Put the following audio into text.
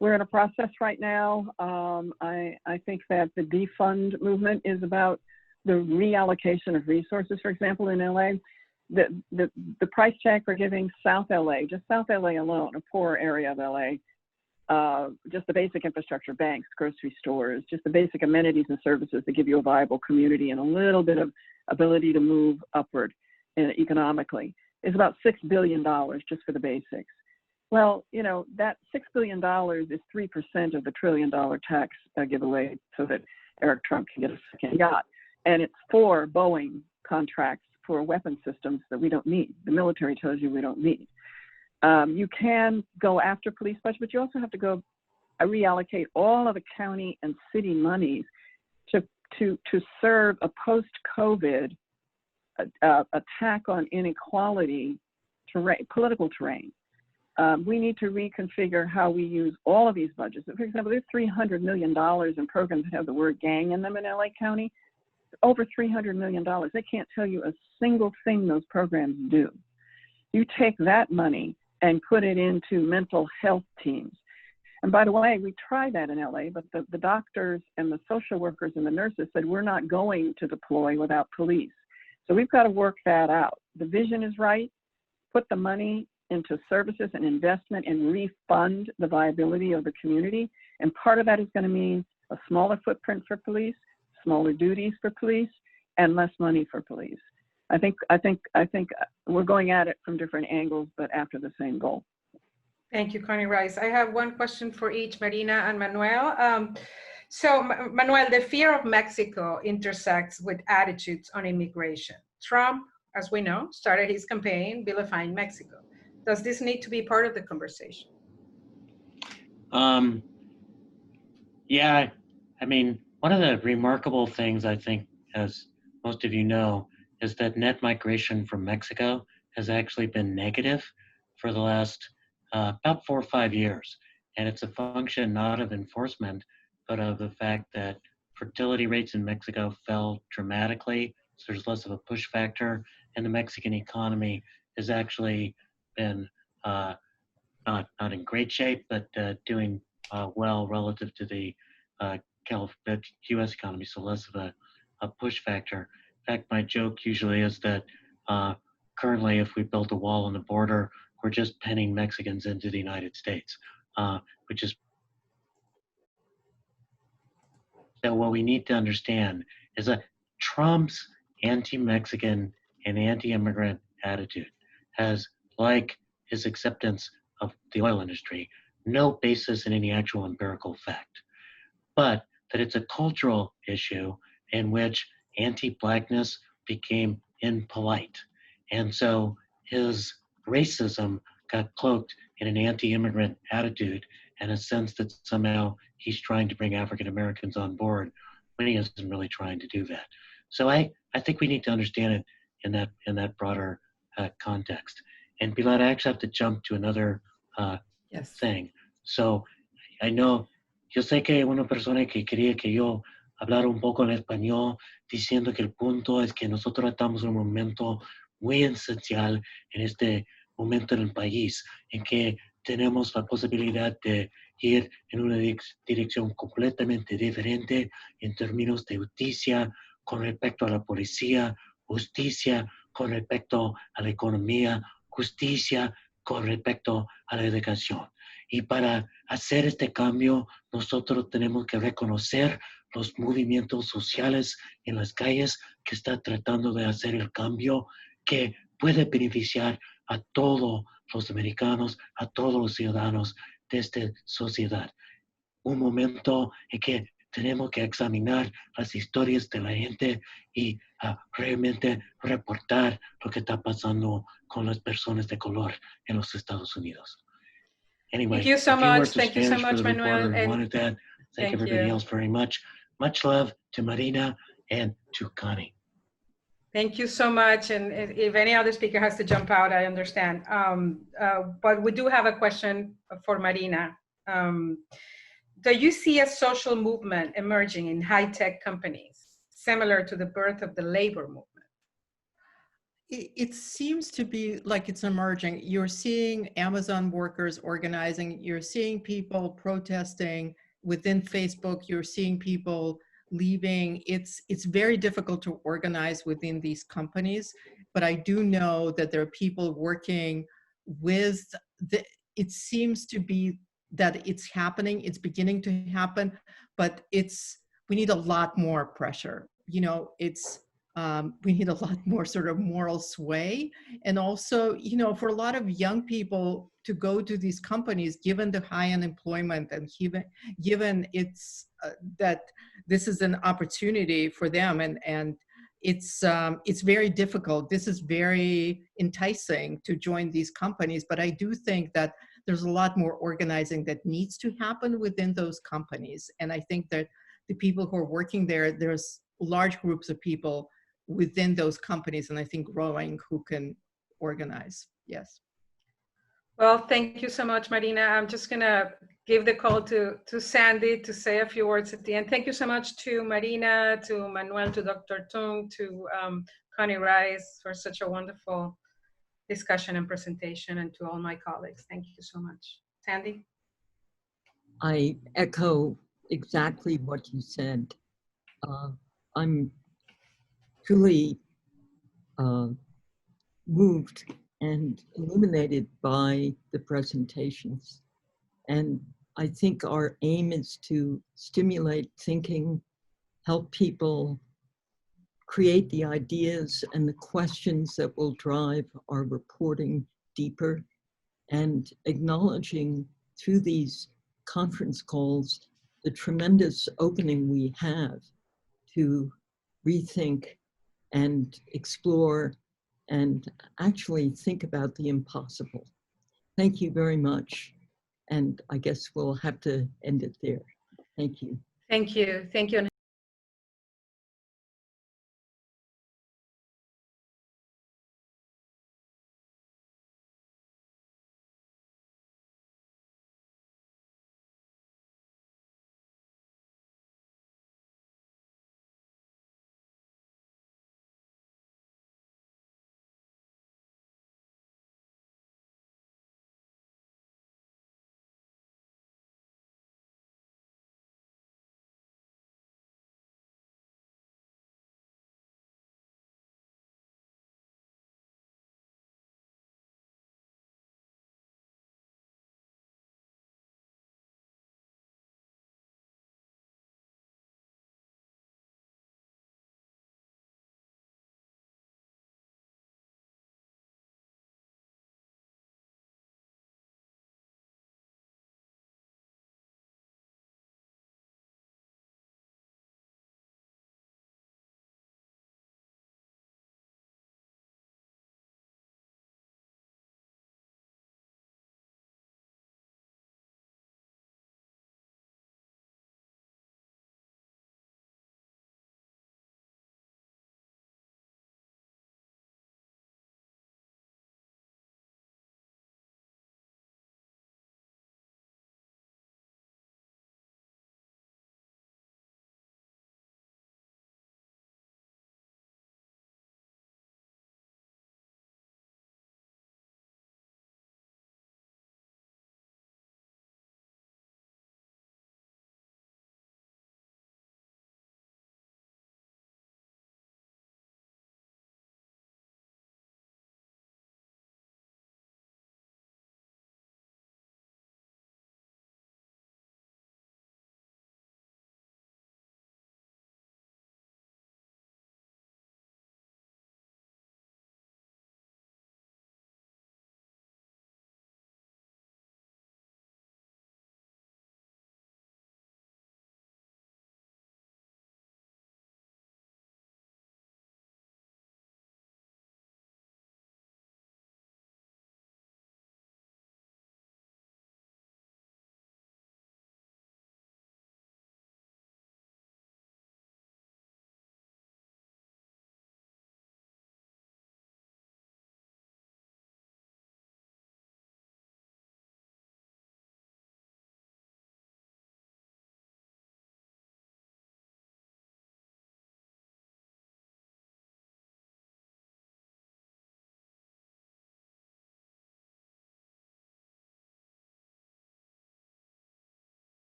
we're in a process right now. I think that the defund movement is about the reallocation of resources. For example, in LA, the price tag for giving South LA, just South LA alone, a poor area of LA, just the basic infrastructure, banks, grocery stores, just the basic amenities and services that give you a viable community and a little bit of ability to move upward economically, is about $6 billion just for the basics. Well, you know, that $6 billion is 3% of the $1 trillion tax giveaway so that Eric Trump can get a second yacht. And it's 4 Boeing contracts for weapon systems that we don't need. The military tells you we don't need. You can go after police budget, but you also have to go reallocate all of the county and city monies to serve a post-COVID attack on inequality political terrain. We need to reconfigure how we use all of these budgets. For example, there's $300 million in programs that have the word gang in them in LA County. Over $300 million. They can't tell you a single thing those programs do. You take that money and put it into mental health teams. And by the way, we tried that in LA, but the doctors and the social workers and the nurses said, we're not going to deploy without police. So we've got to work that out. The vision is right. Put the money into services and investment and refund the viability of the community. And part of that is going to mean a smaller footprint for police, smaller duties for police, and less money for police. I think we're going at it from different angles, but after the same goal. Thank you, Connie Rice. I have one question for each, Marina and Manuel. So Manuel, the fear of Mexico intersects with attitudes on immigration. Trump, as we know, started his campaign vilifying Mexico. Does this need to be part of the conversation? Yeah, I mean, one of the remarkable things I think, as most of you know, is that net migration from Mexico has actually been negative for the last about 4 or 5 years. And it's a function not of enforcement, but of the fact that fertility rates in Mexico fell dramatically. So there's less of a push factor, and the Mexican economy has actually been not in great shape, but doing well relative to the U.S. economy, so less of a push factor. In fact, my joke usually is that currently, if we built a wall on the border, we're just penning Mexicans into the United States, which is. So what we need to understand is that Trump's anti-Mexican and anti-immigrant attitude has, like his acceptance of the oil industry, no basis in any actual empirical fact, but that it's a cultural issue in which anti-Blackness became impolite. And so his racism got cloaked in an anti-immigrant attitude and a sense that somehow he's trying to bring African Americans on board when he isn't really trying to do that. So I think we need to understand it in that broader context. And Pilar, I actually have to jump to another thing. So I know, yo sé que una persona que quería que yo hablara un poco en español, diciendo que el punto es que nosotros estamos en un momento muy esencial en este momento en el país, en que tenemos la posibilidad de ir en una dirección completamente diferente en términos de justicia con respecto a la policía, justicia con respecto a la economía, justicia con respecto a la educación. Y para hacer este cambio, nosotros tenemos que reconocer los movimientos sociales en las calles que están tratando de hacer el cambio que puede beneficiar a todos los americanos, a todos los ciudadanos de esta sociedad. Un momento en que tenemos que examinar las historias de la gente y realmente reportar lo que está pasando con las personas de color en los Estados Unidos. Anyway, thank you so much. Thank you so much, Manuel. Thank everybody else very much. Much love to Marina and to Connie. Thank you so much. And if any other speaker has to jump out, I understand. But we do have a question for Marina. Do you see a social movement emerging in high-tech companies, similar to the birth of the labor movement? It seems to be like it's emerging. You're seeing Amazon workers organizing, you're seeing people protesting within Facebook, you're seeing people leaving. It's very difficult to organize within these companies, but I do know that there are people working with it seems to be that it's happening, it's beginning to happen, but we need a lot more pressure. You know, we need a lot more sort of moral sway. And also, you know, for a lot of young people to go to these companies, given the high unemployment and given it's that this is an opportunity for them, and it's very difficult. This is very enticing to join these companies, but I do think that there's a lot more organizing that needs to happen within those companies. And I think that the people who are working there, there's large groups of people within those companies, and I think growing, who can organize. Yes. Well, thank you so much, Marina. I'm just gonna give the call to Sandy to say a few words at the end. Thank you so much to Marina, to Manuel, to Dr. Tung, to Connie Rice for such a wonderful discussion and presentation, and to all my colleagues. Thank you so much. Sandy? I echo exactly what you said. I'm truly moved and illuminated by the presentations. And I think our aim is to stimulate thinking, help people create the ideas and the questions that will drive our reporting deeper, and acknowledging through these conference calls the tremendous opening we have to rethink and explore and actually think about the impossible. Thank you very much. And I guess we'll have to end it there. Thank you. Thank you. Thank you. And